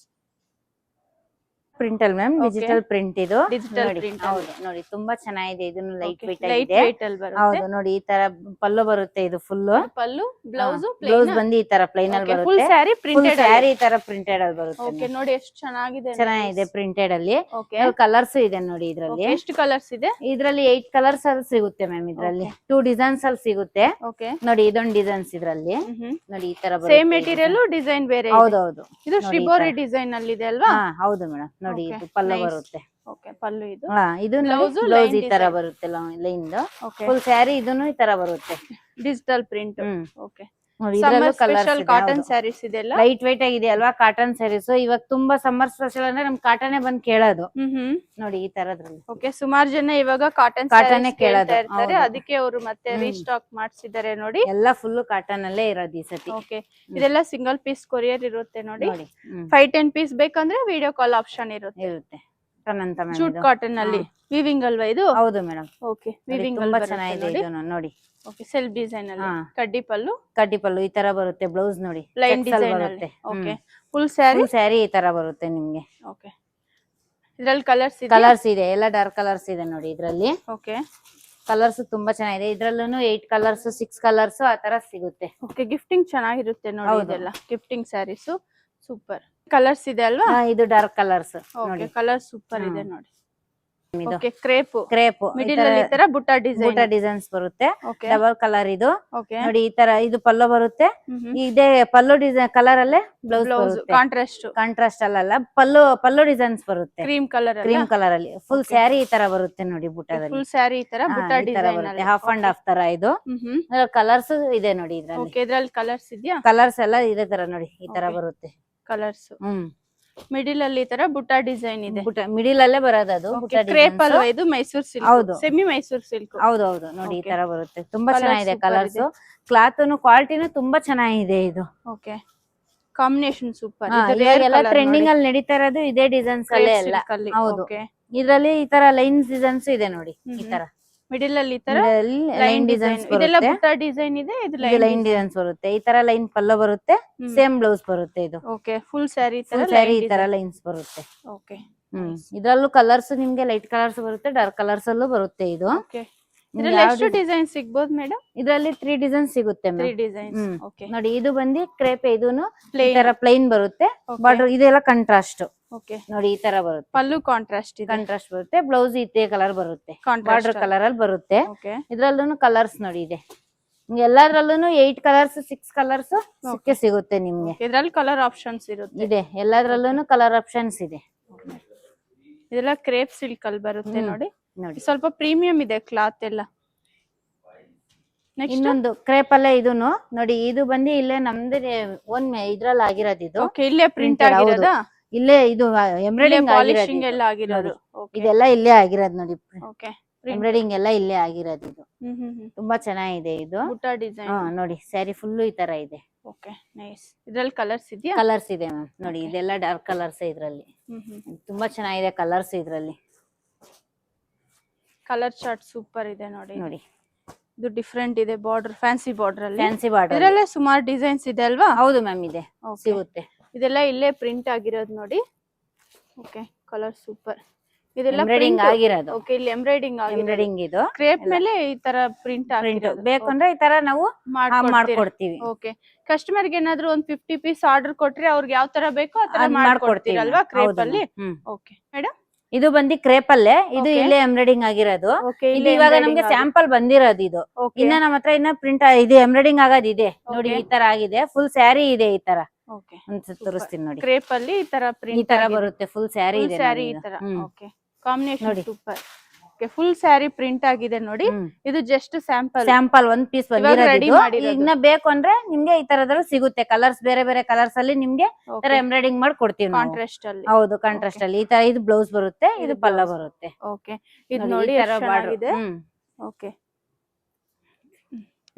ಪ್ರಿಂಟ್ ಅಲ್ಲಿ ಮ್ಯಾಮ್, Okay. ಡಿಜಿಟಲ್ ಪ್ರಿಂಟ್ ಇದು. ಡಿಜಿಟಲ್ ನೋಡಿ, ಪ್ರಿಂಟ್. ಹೌದು ನೋಡಿ ತುಂಬಾ ಚೆನ್ನಾಗಿದೆ. ಇದನ್ನು ಲೈಟ್ ವೇಟ್ ಲೈಟ್ ಆಗಿದೆ. ವೇಟ್ ಅಲ್ಲಿ ಬರುತ್ತೆ. ಹೌದು ನೋಡಿ ಈ ತರ ಪಲ್ಲು ಬರುತ್ತೆ. ಇದು ಫುಲ್ ಪಲ್ಲು ಬ್ಲೌಸ್ ಬ್ಲೌಸ್ ಬಂದು ಈ ತರ ಪ್ಲೈನ್ ಅಲ್ಲಿ ಫುಲ್ ಬರುತ್ತೆ. Sari full printed. ಸ್ಯಾರಿ ಈ ತರ ಪ್ರಿಂಟೆಡ್ ಅಲ್ಲಿ ಬರುತ್ತೆ. ಓಕೆ ನೋಡಿ ಎಷ್ಟು ಚೆನ್ನಾಗಿದೆ. ಚೆನ್ನಾಗಿದೆ ಪ್ರಿಂಟೆಡ್ ಅಲ್ಲಿ. ಓಕೆ ಕಲರ್ಸ್ ಇದೆ ನೋಡಿ ಇದ್ರಲ್ಲಿ. ಎಷ್ಟು ಕಲರ್ಸ್ ಇದೆ? ಇದ್ರಲ್ಲಿ 8 ಕಲರ್ಸ್ ಅಲ್ಲಿ ಸಿಗುತ್ತೆ ಮ್ಯಾಮ್. ಇದ್ರಲ್ಲಿ 2 ಡಿಸೈನ್ಸ್ ಅಲ್ಲಿ ಸಿಗುತ್ತೆ. ಓಕೆ ನೋಡಿ ಇದೊಂದು ಡಿಸೈನ್ಸ್ ಇದ್ರಲ್ಲಿ. ನೋಡಿ ಈ ತರ ಸೇಮ್ ಮೆಟೀರಿಯಲ್ ಡಿಸೈನ್ ಬೇರೆ ಇದೆ. ಹೌದೌದು. ಇದು ಶ್ರೀಬೋರಿ ಡಿಸೈನ್ ಅಲ್ಲಿ ಇದೆ ಅಲ್ವಾ? ಹಾ ಹೌದು ಮೇಡಮ್. ನೋಡಿ Okay, ಇದು ಪಲ್ಲು nice. ಬರುತ್ತೆ. ಓಕೆ ಪಲ್ಲು ಇದು. ಹಾ ಇದು Blouse ಬ್ಲೌಸ್ line ಈ ತರ design. ಬರುತ್ತೆ ಲೈನ್. ಓಕೆ ಫುಲ್ ಸ್ಯಾರಿ ಇದನ್ನು ಈ ತರ ಬರುತ್ತೆ. Digital print. ಹ್ಮ್ ಓಕೆ ನೋಡಿ ಸಮ್ಮರ್ ಇದ್ರಲ್ಲೂ ಸ್ಪೆಷಲ್ ಕಲರ್ಸ್ ಕಾಟನ್ ಸ್ಯಾರೀಸ್ ಇದೆಲ್ಲ. ಲೈಟ್ ವೇಟ್ ಆಗಿದೆ ಅಲ್ವಾ ಕಾಟನ್ ಸ್ಯಾರೀಸ್. ಇವಾಗ ತುಂಬಾ ಸಮ್ಮರ್ ಸ್ಪೆಷಲ್ ಅಂದ್ರೆ ನಮ್ ಕಾಟನೇ ಬಂದ್ ಕೇಳೋದು. ನೋಡಿ ಈ ತರದ್ರಲ್ಲಿ. ಓಕೆ ಸುಮಾರು ಜನ ಇವಾಗ ಕಾಟನ್ ಕಾಟನ್ನೇ ಕೇಳೋದು. ಇರ್ತಾರೆ, ಹೌದು. ಅದಕ್ಕೆ ಅವರು ಮತ್ತೆ ರೀಸ್ಟಾಕ್ ಮಾಡ್ಸಿದ್ದಾರೆ ನೋಡಿ. ಎಲ್ಲ ಫುಲ್ ಕಾಟನ್ ಅಲ್ಲೇ ಇರೋದು ಈ ಸತಿ. ಓಕೆ ಇದೆಲ್ಲ ಸಿಂಗಲ್ ಪೀಸ್ ಕೊರಿಯರ್ ಇರುತ್ತೆ ನೋಡಿ. ನೋಡಿ 5-10 ಪೀಸ್ ಬೇಕಂದ್ರೆ ವಿಡಿಯೋ ಕಾಲ್ ಆಪ್ಷನ್ ಇರುತ್ತೆ. ಇರುತ್ತೆ. ಕಾಟನ್ ಅಂತ ಜೂಟ್ ಕಾಟನ್ ಅಲ್ಲಿ ವಿವಿಂಗ್ ಅಲ್ವಾ ಇದು? ಹೌದು ಮೇಡಮ್. ಓಕೆ ವಿವಿಂಗ್ ತುಂಬಾ ಅಲ್ಲಿ ಚೆನ್ನಾಗಿದೆ ನೋಡಿ. ಇದು ನೋಡಿ. ಓಕೆ ಸೆಲ್ಫ್ ಡಿಸೈನ್ ಅಲ್ಲಿ ಹಾ. ಕಡ್ಡಿ ಪಲ್ಲು ಕಡ್ಡಿ ಪಲ್ಲು ಈ ತರ ಬರುತ್ತೆ. ಬ್ಲೌಸ್ ನೋಡಿ ಲೈನ್ checks ಅಲ್ಲಿ ಡಿಸೈನ್ ಬರುತ್ತೆ. ಅಲ್ಲಿ. Okay full sari. Full sari ಈ ತರ ಬರುತ್ತೆ ನಿಮ್ಗೆ. ಓಕೆ ಇದ್ರಲ್ಲಿ ಕಲರ್ಸ್ ಇದೆ. ಕಲರ್ಸ್ ಇದೆ, ಎಲ್ಲ ಡಾರ್ಕ್ ಕಲರ್ಸ್ ಇದೆ ನೋಡಿ ಇದ್ರಲ್ಲಿ. ಓಕೆ ಕಲರ್ಸ್ ತುಂಬಾ ಚೆನ್ನಾಗಿದೆ. ಇದ್ರಲ್ಲೂ 8 ಕಲರ್ಸ್ 6 ಕಲರ್ಸ್ ಆ ತರ ಸಿಗುತ್ತೆ. ಓಕೆ ಗಿಫ್ಟಿಂಗ್ ಚೆನ್ನಾಗಿರುತ್ತೆ ನೋಡಿ. ಹೌದು. ಇದೆಲ್ಲ ಗಿಫ್ಟಿಂಗ್ ಸ್ಯಾರೀಸ್ ಸೂಪರ್. ಕಲರ್ಸ್ ಇದೆ ಅಲ್ವಾ? ಇದು ಡಾರ್ಕ್ ಕಲರ್ಸ್ ಓಕೆ ನೋಡಿ. ಕಲರ್ ಸೂಪರ್ ಇದೆ ನೋಡಿ. ಇದು ಓಕೆ ಕ್ರೇಪ್ ಕ್ರೇಪ್ ಮಿಡಿಲ್ ಅಲ್ಲಿ ಈ ತರ ಬುಟ್ಟ ಡಿಸೈನ್ ಬೂಟ ಡಿಸೈನ್ಸ್ ಬರುತ್ತೆ. ಓಕೆ ಡಬಲ್ ಕಲರ್ ಇದು ಓಕೆ ನೋಡಿ, ಈ ತರ ಇದು ಪಲ್ಲು ಬರುತ್ತೆ. ಇದೇ ಪಲ್ಲು ಡಿಸೈನ್ ಕಲರ್ ಅಲ್ಲೇ ಬ್ಲೌಸ್ ಬ್ಲೌಸ್ ಬರುತ್ತೆ. ಕಾಂಟ್ರಾಸ್ಟ್ ಕಾಂಟ್ರಾಸ್ಟ್ ಅಲ್ಲ, ಪಲ್ಲು ಡಿಸೈನ್ಸ್ ಬರುತ್ತೆ ಕ್ರೀಮ್ ಕಲರ್ ಕ್ರೀಮ್ ಕಲರ್ ಅಲ್ಲಿ. ಫುಲ್ ಸ್ಯಾರಿ ಈ ತರ ಬರುತ್ತೆ ನೋಡಿ ಬುಟ್ಟದಲ್ಲಿ. ಫುಲ್ ಸ್ಯಾರಿ ಈ ತರ ಬುಟ್ಟ ಈ ತರ ಡಿಸೈನ್ ಬರುತ್ತೆ, ಹಾಫ್ ಅಂಡ್ ಹಾಫ್ ತರ ಇದು. ಕಲರ್ಸ್ ಇದೆ ನೋಡಿ ಇದ್ರಲ್ಲಿ. ಓಕೆ ಇದ್ರಲ್ಲಿ ಕಲರ್ಸ್ ಇದೆಯಾ? ಕಲರ್ಸ್ ಎಲ್ಲ ಇದೇ ತರ ನೋಡಿ, ಈ ತರ ಬರುತ್ತೆ ಕಲರ್ಸ್. ಮಿಡಿಲ್ ಅಲ್ಲಿ ಈ ತರ ಬುಟ್ಟ ಡಿಸೈನ್ ಇದೆ. ಮಿಡಿಲ್ ಅಲ್ಲೇ ಬರೋದು ಅದು ಬುಟ್ಟ ಕ್ರೇಪ್ ಅಲ್ವಾ ಇದು? ಮೈಸೂರ್ ಸಿಲ್ಕ್. ಹೌದು, ಸೆಮಿ ಮೈಸೂರ್ ಸಿಲ್ಕ್. ಹೌದು ನೋಡಿ, ಈ ತರ ಬರುತ್ತೆ. ತುಂಬಾ ಚೆನ್ನಾಗಿದೆ ಕಲರ್ಸ್, ಕ್ಲಾತ್ ಕ್ವಾಲಿಟಿನೂ ತುಂಬಾ ಚೆನ್ನಾಗಿದೆ ಇದು. Okay combination super. ಎಲ್ಲ ಟ್ರೆಂಡಿಂಗ್ ಅಲ್ಲಿ ನಡೀತಾ ಇರೋದು ಇದೇ ಡಿಸೈನ್ಸ್ ಅಲ್ಲೇ ಎಲ್ಲ. ಹೌದು, ಇದ್ರಲ್ಲಿ ಈ ತರ ಲೈನ್ಸ್ ಡಿಸೈನ್ಸ್ ಇದೆ ನೋಡಿ, ಈ ತರ ಮಿಡಿಲ್ ಅಲ್ಲಿ ಈ ತರ ಲೈನ್ ಡಿಸೈನ್ಸ್ ಇದೆಲ್ಲ ಬರುತ್ತೆ. ಬುಟ್ಟ ಡಿಸೈನ್ ಇದೆ. ಇದು ಲೈನ್ ಡಿಸೈನ್ಸ್ ಬರುತ್ತೆ, ಈ ತರ ಲೈನ್ ಪಲ್ಲು ಬರುತ್ತೆ, ಸೇಮ್ ಬ್ಲೌಸ್ ಬರುತ್ತೆ ಇದು. ಓಕೆ ಫುಲ್ ಸ್ಯಾರಿ ಸ್ಯಾರಿ ಈ ತರ ಲೈನ್ಸ್ ಬರುತ್ತೆ. ಓಕೆ ಇದ್ರಲ್ಲೂ ಕಲರ್ಸ್ ನಿಮ್ಗೆ ಲೈಟ್ ಕಲರ್ಸ್ ಬರುತ್ತೆ, ಡಾರ್ಕ್ ಕಲರ್ಸ್ ಅಲ್ಲೂ ಬರುತ್ತೆ ಇದು. ಓಕೆ ಇದ್ರಲ್ಲಿ ಎಷ್ಟು ಡಿಸೈನ್ ಸಿಗಬಹುದು ಮೇಡಂ? ಇದ್ರಲ್ಲಿ 3 ಡಿಸೈನ್ ಸಿಗುತ್ತೆ 3 ಡಿಸೈನ್ಸ್. ಓಕೆ ನೋಡಿ, ಇದು ಬಂದಿ ಕ್ರೇಪ್, ಇದೂನು ಈ ತರ ಪ್ಲೈನ್ ಬರುತ್ತೆ. ಬಾರ್ಡರ್ ಇದೆಲ್ಲ ಕಾಂಟ್ರಾಸ್ಟ್. ಓಕೆ ನೋಡಿ, ಈ ತರ ಬರುತ್ತೆ. ಪಲ್ಲು ಕಾಂಟ್ರಾಸ್ಟ್ ಇದೆ. ಕಾಂಟ್ರಾಸ್ಟ್ ಬರುತ್ತೆ, ಬ್ಲೌಸ್ ಇದೇ ಕಲರ್ ಬರುತ್ತೆ, ಬಾರ್ಡರ್ ಕಲರ್ ಅಲ್ಲಿ ಬರುತ್ತೆ. ಓಕೆ ಇದ್ರಲ್ಲೂ ಕಲರ್ಸ್ ನೋಡಿ ಇದೆ. ಎಲ್ಲಾದ್ರಲ್ಲೂ 8 ಕಲರ್ಸ್ 6 ಕಲರ್ಸ್ ಸಿಗುತ್ತೆ ನಿಮ್ಗೆ. ಇದ್ರಲ್ಲಿ ಕಲರ್ ಆಪ್ಷನ್ಸ್ ಇರುತ್ತೆ. ಇದೆ, ಎಲ್ಲಾದ್ರಲ್ಲೂ ಕಲರ್ ಆಪ್ಷನ್ಸ್ ಇದೆ. ಇದೆಲ್ಲ ಕ್ರೇಪ್ ಸಿಲ್ಕ್ ಅಲ್ಲಿ ಬರುತ್ತೆ ನೋಡಿ. ನೋಡಿ, ಸ್ವಲ್ಪ ಪ್ರೀಮಿಯಂ ಇದೆ ಕ್ಲಾತ್ ಎಲ್ಲ. ಇನ್ನೊಂದು ಕ್ರೇಪ್ ಅಲ್ಲೇ ಇದೂನು ನೋಡಿ, ಇದು ಬಂದು ಇಲ್ಲೇ ನಮ್ದು ಓನ್ ಇದ್ರಲ್ಲಿ ಆಗಿರೋದು ಇದು. ಓಕೆ ಇಲ್ಲೇ ಪ್ರಿಂಟ್ ಆಗಿರೋದಾ? ಇಲ್ಲೇ ಇದು ಎಂಬ್ರಾಯ್ಡಿಂಗ್ ಪಾಲಿಶಿಂಗ್ ಎಲ್ಲ ಆಗಿರೋದು. ಇದೆಲ್ಲ ಇಲ್ಲೇ ಆಗಿರೋದು ನೋಡಿ. ಓಕೆ ಎಂಬ್ರಾಯ್ಡಿಂಗ್ ಎಲ್ಲ ಇಲ್ಲೇ ಆಗಿರೋದು ಇದು. ತುಂಬಾ ಚೆನ್ನಾಗಿದೆ ಇದು ಬುಟ್ಟ ಡಿಸೈನ್. ನೋಡಿ, ಸ್ಯಾರಿ ಫುಲ್ ಈ ತರ ಇದೆ. Okay nice. ಇದ್ರಲ್ಲಿ ಕಲರ್ಸ್ ಇದೆಯಾ? ಕಲರ್ಸ್ ಇದೆ ಮ್ಯಾಮ್ ನೋಡಿ, ಇದೆಲ್ಲ ಡಾರ್ಕ್ ಕಲರ್ಸ್ ಇದ್ರಲ್ಲಿ. ತುಂಬಾ ಚೆನ್ನಾಗಿದೆ ಕಲರ್ಸ್ ಇದ್ರಲ್ಲಿ. ಕಲರ್ ಚಾರ್ಟ್ ಸೂಪರ್ ಇದೆ ನೋಡಿ. ನೋಡಿ, ಇದು ಡಿಫರೆಂಟ್ ಇದೆ, ಬಾರ್ಡರ್ ಫ್ಯಾನ್ಸಿ ಬಾರ್ಡರ್ ಅಲ್ಲಿ. ಫ್ಯಾನ್ಸಿ ಬಾರ್ಡರ್ ಇದರಲ್ಲೇ ಸುಮಾರು ಡಿಸೈನ್ಸ್ ಇದೆ ಅಲ್ವಾ? ಹೌದು ಮ್ಯಾಮ್, ಇದೆ, ಸಿಗುತ್ತೆ. ಇದೆಲ್ಲ ಇಲ್ಲೇ ಪ್ರಿಂಟ್ ಆಗಿರೋದು ನೋಡಿ. Okay colour super. ಇದೆಲ್ಲ ಎಂಬ್ರಾಯ್ಡಿಂಗ್ ಆಗಿರೋದು. ಓಕೆ ಇಲ್ಲಿ ಎಂಬ್ರಾಯ್ಡಿಂಗ್ ಇದು ಕ್ರೇಪ್ ಮೇಲೆ ಈ ತರ ಪ್ರಿಂಟ್ ಬೇಕಂದ್ರೆ ಈ ತರ ನಾವು ಮಾಡ್ಕೊಡ್ತೀವಿ. ಓಕೆ ಕಸ್ಟಮರ್ ಗೆ ಏನಾದ್ರು ಒಂದು 50 ಪೀಸ್ ಆರ್ಡರ್ ಕೊಟ್ರೆ ಅವ್ರಿಗೆ ಯಾವ ತರ ಬೇಕೋ ಆ ತರ ಮಾಡ್ಕೊಡ್ತೀವಿ ಅಲ್ವಾ ಕ್ರೇಪ್ ಅಲ್ಲಿ? ಓಕೆ ಮೇಡಮ್, ಇದು ಬಂದಿ ಕ್ರೇಪ್ ಅಲ್ಲೇ, ಇದು ಇಲ್ಲೇ ಎಂಬ್ರಾಯ್ಡಿಂಗ್ ಆಗಿರೋದು. ಇದು ಇವಾಗ ನಮ್ಗೆ ಸ್ಯಾಂಪಲ್ ಬಂದಿರೋದು ಇದು. ಇನ್ನ ನಮ್ಮ ಹತ್ರ ಇನ್ನ ಪ್ರಿಂಟ್ ಇದು ಎಂಬ್ರಾಯ್ಡಿಂಗ್ ಆಗೋದಿದೆ ನೋಡಿ. ಈ ತರ ಆಗಿದೆ, ಫುಲ್ ಸ್ಯಾರಿ ಇದೆ ಈ ತರ. ತೋರಿಸ್ತೀನಿ ನೋಡಿ, ಕ್ರೇಪ್ ಅಲ್ಲಿ ಈ ತರ ಪ್ರಿಂಟ್ ಈ ತರ ಬರುತ್ತೆ, ಫುಲ್ ಸ್ಯಾರಿ ಇದೆ. ಸ್ಯಾರಿ ಈ ತರ. Okay combination super. Okay full sari print ಆಗಿದೆ ನೋಡಿ. ಇದು ಜಸ್ಟ್ ಸ್ಯಾಂಪಲ್ ಒಂದ್ ಪೀಸ್ ಬಂದಿರೋದು. ಇನ್ನ ಬೇಕು ಅಂದ್ರೆ ನಿಮ್ಗೆ ಈ ತರದಲ್ಲಿ ಸಿಗುತ್ತೆ. ಕಲರ್ಸ್ ಬೇರೆ ಬೇರೆ ಕಲರ್ಸ್ ಅಲ್ಲಿ ನಿಮ್ಗೆ ತರ ಎಂಬ್ರಾಯ್ಡಿಂಗ್ ಮಾಡಿ ಕೊಡ್ತೀವಿ. ಕಾಂಟ್ರಾಸ್ಟ್ ಅಲ್ಲಿ. ಹೌದು, ಕಾಂಟ್ರಾಸ್ಟ್ ಅಲ್ಲಿ ಈ ತರ. ಇದು ಬ್ಲೌಸ್ ಬರುತ್ತೆ, ಇದು ಪಲ್ಲ ಬರುತ್ತೆ. ಓಕೆ ಇದು ನೋಡಿ ಚೆನ್ನಾಗಿದೆ. ಓಕೆ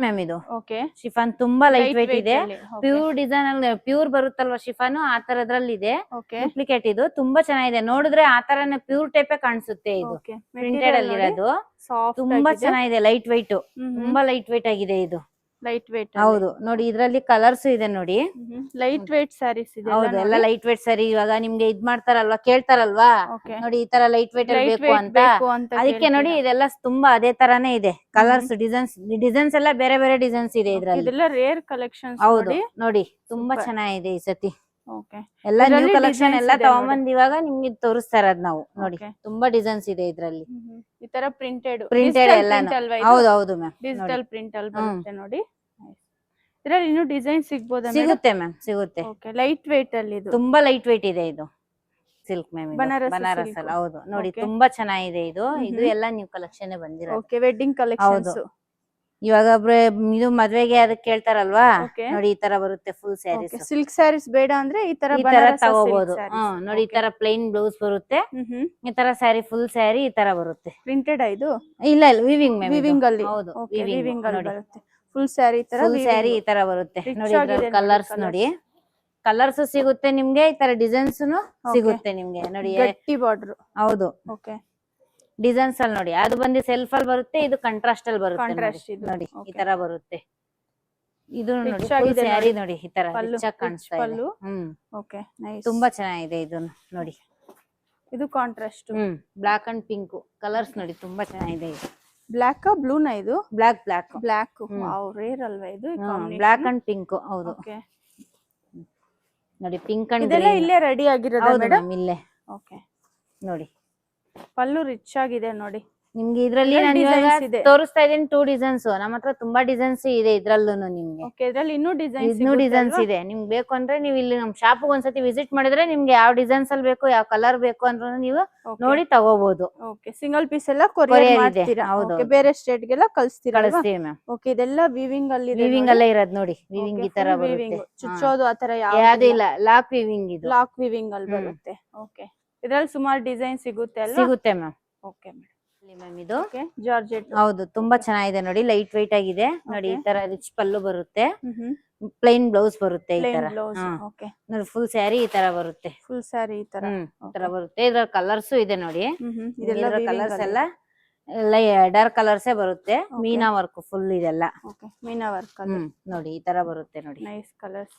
ಮ್ಯಾಮ್, ಇದು ಓಕೆ ಶಿಫಾನ್ ತುಂಬಾ ಲೈಟ್ ವೇಟ್ ಇದೆ. ಪ್ಯೂರ್ ಡಿಸೈನ್ ಅಲ್ಲಿ ಪ್ಯೂರ್ ಬರುತ್ತಲ್ವಾ ಶಿಫಾನು, ಆ ತರದ್ರಲ್ಲಿ ಇದೆ. ಡೂಪ್ಲಿಕೇಟ್ ಇದು ತುಂಬಾ ಚೆನ್ನಾಗಿದೆ. ನೋಡಿದ್ರೆ ಆ ತರನೇ ಪ್ಯೂರ್ ಟೈಪ್ ಕಾಣಿಸುತ್ತೆ. ಇದು ಪ್ರಿಂಟೆಡ್ ಅಲ್ಲಿ ಇರೋದು. ತುಂಬಾ ಚೆನ್ನಾಗಿದೆ, ಲೈಟ್ weight, ತುಂಬಾ ಲೈಟ್ ವೇಟ್ ಆಗಿದೆ ಇದು. Light weight. ಹೌದು ನೋಡಿ, ಇದ್ರಲ್ಲಿ ಕಲರ್ಸ್ ಇದೆ ನೋಡಿ. ಲೈಟ್ ವೇಟ್ ಸ್ಯಾರೀಸ್ ಇದೆ. ಹೌದು, ಎಲ್ಲ ಲೈಟ್ ವೇಟ್ ಸ್ಯಾರಿ. ಇವಾಗ ನಿಮ್ಗೆ ಇದ್ ಮಾಡ್ತಾರಲ್ವಾ, ಕೇಳ್ತಾರಲ್ವಾ ನೋಡಿ, ಈ ತರ ಲೈಟ್ ವೇಟ್ ಬೇಕು ಅಂತ. ಅದಕ್ಕೆ ನೋಡಿ, ಇದೆಲ್ಲ ತುಂಬಾ ಅದೇ ತರಾನೇ ಇದೆ. ಕಲರ್ಸ್ ಡಿಸೈನ್ಸ್ ಎಲ್ಲ ಬೇರೆ ಬೇರೆ ಡಿಸೈನ್ಸ್ ಇದೆ ಇದ್ರಲ್ಲಿ. ಇದೆಲ್ಲ ರೇರ್ ಕಲೆಕ್ಷನ್ಸ್. ಹೌದು ನೋಡಿ, ತುಂಬಾ ಚೆನ್ನಾಗಿದೆ ಈ ಸತಿ. ಎಲ್ಲ ನ್ಯೂ ಕಲೆಕ್ಷನ್ ಎಲ್ಲ ತಗೊಂಬಂದ್ ಇವಾಗ ನಿಮ್ಗೆ ತೋರಿಸ್ತಾ ಇರೋದ್ ನಾವು ನೋಡಿ. ತುಂಬಾ ಡಿಸೈನ್ಸ್ ಇದೆ ಇದ್ರಲ್ಲಿ. ಈ ತರ ಪ್ರಿಂಟೆಡ್ ಎಲ್ಲ. ಹೌದು ಹೌದು ಮ್ಯಾಮ್, ಡಿಜಿಟಲ್ ಪ್ರಿಂಟ್ ಅಲ್ಲಿ ಬರುತ್ತೆ ನೋಡಿ. ಇದ್ರಲ್ಲಿ ಇನ್ನೂ ಡಿಸೈನ್ ಸಿಗಬಹುದಾ? ಸಿಗುತ್ತೆ ಮ್ಯಾಮ್, ಸಿಗುತ್ತೆ. ಓಕೆ ಲೈಟ್ ವೇಟ್ ಅಲ್ಲಿ. ಇದು ತುಂಬಾ ಲೈಟ್ ವೇಟ್ ಇದೆ. ಇದು ಸಿಲ್ಕ್ ಮ್ಯಾಮ್, ಬನಾರಸ್ ಅಲ್ಲ. ಹೌದು ನೋಡಿ, ತುಂಬಾ ಚೆನ್ನಾಗಿದೆ ಇದು. ಇದು ಎಲ್ಲ ನ್ಯೂ ಕಲೆಕ್ಷನ್ ಬಂದಿರೋದು. Okay wedding collections. ಇವಾಗ ಇದು ಮದ್ವೆಗೆ ಅದಕ್ಕೆ ಕೇಳ್ತಾರಲ್ವಾ ನೋಡಿ, ಈ ತರ ಬರುತ್ತೆ ಫುಲ್ ಸ್ಯಾರೀಸ್. ಸಿಲ್ಕ್ ಸ್ಯಾರೀಸ್ ಬೇಡ ಅಂದ್ರೆ ಈ ತರ ತಗೋಬಹುದು ನೋಡಿ. ಈ ತರ ಪ್ಲೈನ್ ಬ್ಲೌಸ್ ಬರುತ್ತೆ, ಈ ತರ ಸ್ಯಾರಿ ಫುಲ್ ಸ್ಯಾರಿ ಈ ತರ ಬರುತ್ತೆ. ಪ್ರಿಂಟೆಡ್ ಇದು? ಇಲ್ಲ ಇಲ್ಲ, ವಿವಿಂಗ್ ಮ್ಯಾಮ್, ವಿವಿಂಗ್ ಅಲ್ಲಿ. ಹೌದು, ವಿವಿಂಗ್ ಅಲ್ಲಿ ಬರುತ್ತೆ. ಫುಲ್ ಸ್ಯಾರಿ ತರ, ಫುಲ್ ಸ್ಯಾರಿ ಈ ತರ ಬರುತ್ತೆ ನೋಡಿ. ಕಲರ್ಸ್ ನೋಡಿ, ಕಲರ್ಸ್ ಸಿಗುತ್ತೆ ನಿಮ್ಗೆ. ಈ ತರ ಡಿಸೈನ್ಸ್ ಸಿಗುತ್ತೆ ನಿಮ್ಗೆ ನೋಡಿ. ಗಟ್ಟಿ ಬಾರ್ಡರ್. ಹೌದು, ಓಕೆ ಡಿಸೈನ್ಸ್ ಅಲ್ಲಿ ನೋಡಿ. ಅದು ಬಂದು ಸೆಲ್ಫ್ ಅಲ್ಲಿ ಬರುತ್ತೆ, ಇದು ಕಾಂಟ್ರಾಸ್ಟ್ ಅಲ್ಲಿ ಬರುತ್ತೆ ನೋಡಿ. ಈ ತರ ಬರುತ್ತೆ. ಇದು ನೋಡಿ ಫುಲ್ ಸ್ಯಾರಿ ನೋಡಿ, ಈ ತರ ರಿಚ್ ಕಾಣಿಸ್ತಾ ಇದೆ. ಓಕೆ ನೈಸ್, ತುಂಬಾ ಚೆನ್ನಾಗಿದೆ ಇದು ನೋಡಿ. ಇದು contrast. Black and pink colours ನೋಡಿ, ತುಂಬಾ ಚೆನ್ನಾಗಿದೆ ಇದು. ಬ್ಲಾಕ್ ಬ್ಲೂ ನ? ಇದು ಬ್ಲಾಕ್ ವಾವ್, ರೇರ್ ಅಲ್ವಾ ಇದು? Black and pink. ಹೌದು ನೋಡಿ, ಪಿಂಕ್ ಅಂಡ್ ಇದೆಲ್ಲ ಇಲ್ಲೇ ರೆಡಿ ಆಗಿರೋದು ಮೇಡಂ? ಇಲ್ಲೇ. ಓಕೆ ನೋಡಿ, ಪಲ್ಲು ರಿಚ್ ಆಗಿದೆ ನೋಡಿ. ನಿಮ್ಗೆ ಇದ್ರಲ್ಲಿ ಇದ್ರಲ್ಲಿ ನಾನು ಇವಾಗ designs ಇದೆ. ತೋರಿಸ್ತಾ ಇದೀನಿ 2 ಡಿಸೈನ್ಸ್. ನಮ್ಮ ಹತ್ರ ತುಂಬಾ ಡಿಸೈನ್ಸ್ ಇದೆ ಇದ್ರಲ್ಲೂ ನಿಮ್ಗೆ. ಓಕೆ, ಇದ್ರಲ್ಲಿ ಇನ್ನೂ ಡಿಸೈನ್ಸ್ ಇನ್ನೂ ಡಿಸೈನ್ಸ್ ಇದೆ. ನಿಮ್ಗೆ ಬೇಕು ಅಂದ್ರೆ ನೀವು ಇಲ್ಲಿ ನಮ್ ಶಾಪ್ ಒಂದ್ಸತಿ ವಿಸಿಟ್ ಮಾಡಿದ್ರೆ ನಿಮ್ಗೆ ಯಾವ ಡಿಸೈನ್ಸ್ ಅಲ್ಲಿ ಬೇಕು, ಯಾವ ಕಲರ್ ಬೇಕು ಅಂದ್ರೆ ನೀವು ನೋಡಿ ತಗೋಬಹುದು. ಓಕೆ, ಸಿಂಗಲ್ ಪೀಸ್ ಎಲ್ಲ ಕೊರಿಯರ್ Courier ಇದೆ, ಮಾಡ್ತೀರಾ? ಹೌದು. ಓಕೆ, ಬೇರೆ ಸ್ಟೇಟ್ ಗೆಲ್ಲ ಕಳಿಸ್ತೀರಾ? ಕಳಿಸ್ತೀವಿ ಮ್ಯಾಮ್. ಓಕೆ, ಇದೆಲ್ಲ ವೀವಿಂಗ್ ಅಲ್ಲಿ ಇದೆ. ವಿವಿಂಗ್ ಅಲ್ಲೇ ಇರೋದು ನೋಡಿ. ವಿವಿಂಗ್ ಈ ತರ ಬರುತ್ತೆ. ಚುಚ್ಚೋದು ಆತರ ಯಾವ್ದು ಇಲ್ಲ, ಲಾಕ್ ವಿವಿಂಗ್ ಇದು. ಲಾಕ್ ವೀವಿಂಗ್ ಅಲ್ಲಿ ಬರುತ್ತೆ. ಓಕೆ, ಇದ್ರಲ್ಲಿ ಸುಮಾರು ಡಿಸೈನ್ ಸಿಗುತ್ತೆ ಅಲ್ವಾ? ಸಿಗುತ್ತೆ ಮ್ಯಾಮ್. ಓಕೆ ಮ್ಯಾಮ್, ಇದು ಓಕೆ, ಜಾರ್ಜೆಟ್. ಹೌದು, ತುಂಬಾ ಚೆನ್ನಾಗಿದೆ ನೋಡಿ. ಲೈಟ್ ವೈಟ್ ಆಗಿದೆ ನೋಡಿ. ಈ ತರ ರಿಚ್ ಪಲ್ಲು ಬರುತ್ತೆ, ಪ್ಲೈನ್ ಬ್ಲೌಸ್ ಬರುತ್ತೆ ಈ ತರ. ಓಕೆ, ನೋಡಿ ಫುಲ್ ಸ್ಯಾರಿ ಈ ತರ ಬರುತ್ತೆ. ಫುಲ್ ಸ್ಯಾರಿ ಈ ತರ ಈ ತರ ಬರುತ್ತೆ. ಇದ್ರ ಕಲರ್ಸ್ ಇದೆ ನೋಡಿ. ಇದೆಲ್ಲ ಕಲರ್ಸ್ ಎಲ್ಲ ಡಾರ್ಕ್ ಕಲರ್ಸ್ ಬರುತ್ತೆ. ಮೀನಾ ವರ್ಕ್ ಫುಲ್ ಇದೆಲ್ಲ. ಓಕೆ, ಮೀನಾ ವರ್ಕ್ ನೋಡಿ ಈ ತರ ಬರುತ್ತೆ ನೋಡಿ. ನೈಸ್ ಕಲರ್ಸ್,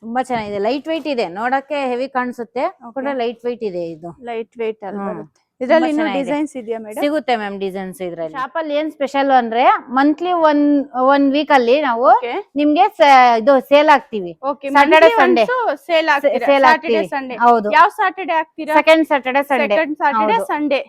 ತುಂಬಾ ಚೆನ್ನಾಗಿದೆ. ಲೈಟ್ ವೈಟ್ ಇದೆ, ನೋಡಕ್ಕೆ ಹೆವಿ ಕಾಣಿಸುತ್ತೆ, ಲೈಟ್ ವೈಟ್ ಇದೆ ಇದು. ಲೈಟ್ ವೈಟ್ ಅಲ್ಲಿ ಬರುತ್ತೆ. ಇದ್ರಲ್ಲಿ ಇನ್ನೂ ಡಿಸೈನ್ಸ್ ಇದೆಯಾ ಮೇಡಮ್? ಸಿಗುತ್ತೆ ಮ್ಯಾಮ್ ಡಿಸೈನ್ಸ್ ಇದ್ರಲ್ಲಿ. ಶಾಪ್ ಅಲ್ಲಿ ಏನ್ ಸ್ಪೆಷಲ್ ಅಂದ್ರೆ ಮಂತ್ಲಿ ಒನ್ ವೀಕ್ ಅಲ್ಲಿ ನಾವು ನಿಮ್ಗೆ ಇದು ಸೇಲ್ ಆಗ್ತೀವಿ. ಸ್ಯಾಟರ್ಡೆ ಸಂಡೇ ಸೇಲ್ ಆಗ್ತೀರಾ? ಸಂಡೇ ಹೌದು. ಯಾವ ಸ್ಯಾಟರ್ಡೆ ಆಗ್ತೀರಾ? Second Saturday Sunday. Second Saturday Sunday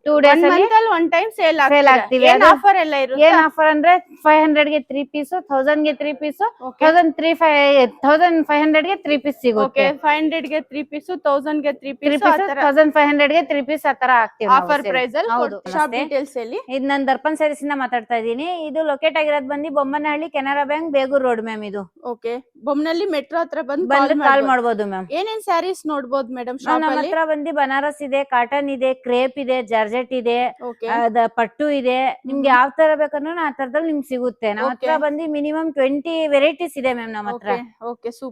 2 days ಅಲ್ಲಿ ಒನ್ ಟೈಮ್ ಸೇಲ್ ಆಗ್ತೀವಿ. ಏನ್ ಆಫರ್ ಎಲ್ಲ ಇರುತ್ತೆ? ಏನ್ ಆಫರ್ ಅಂದ್ರೆ 500 ಗೆ 3 ಪೀಸ್, 1000 ಗೆ 3 ಪೀಸ್, 1500 ಗೆ 3 ಪೀಸ್ ಸಿಗುತ್ತೆ. 500 ಗೆ 3 ಪೀಸ್, 1000 ಗೆ 3 ಪೀಸ್, 1500 ಗೆ 3 ಪೀಸ್ ಆತರ ಆಗ್ತೀವಿ ಆಫರ್ ಪ್ರೈಸ್ ಅಲ್ಲಿ. ಶಾಪ್ ಡೀಟೇಲ್ಸ್ ಹೇಳಿ. ಇದು ನಾನು ದರ್ಪನ್ ಸ್ಯಾರೀಸ್ ಇಂದ ಮಾತಾಡ್ತಾ ಇದ್ದೀನಿ. ಇದು ಲೊಕೇಟ್ ಆಗಿರೋದು ಬಂದು Bommanahalli Canara bank Begur road ma'am. ಇದು ಓಕೆ, ಬೊಮ್ಮನಹಳ್ಳಿ ಮೆಟ್ರೋ ಹತ್ರ ಬಂದು ಕಾಲ್ ಮಾಡಬಹುದು ಮ್ಯಾಮ್. ಏನೇನ್ ಸ್ಯಾರೀಸ್ ನೋಡಬಹುದು ಮೇಡಮ್? ನಮ್ಮ ಹತ್ರ ಬಂದು ಬನಾರಸ್ ಇದೆ, ಕಾಟನ್ ಇದೆ, ಕ್ರೇಪ್ ಇದೆ, ಜಾರ್ಜೆಟ್ ಇದೆ, ಪಟ್ಟು ಇದೆ. ನಿಮ್ಗೆ ಯಾವ ತರ ಬೇಕಂದ್ರೆ ಆ ತರದಲ್ಲಿ ನಿಮ್ಗೆ ಸಿಗುತ್ತೆ. ನಮ್ಮ ಹತ್ರ ಬಂದು ಮಿನಿಮಮ್ 20 ವೆರೈಟೀಸ್ ಇದೆ ಮ್ಯಾಮ್ ನಮ್ಮ ಹತ್ರ. Okay, super.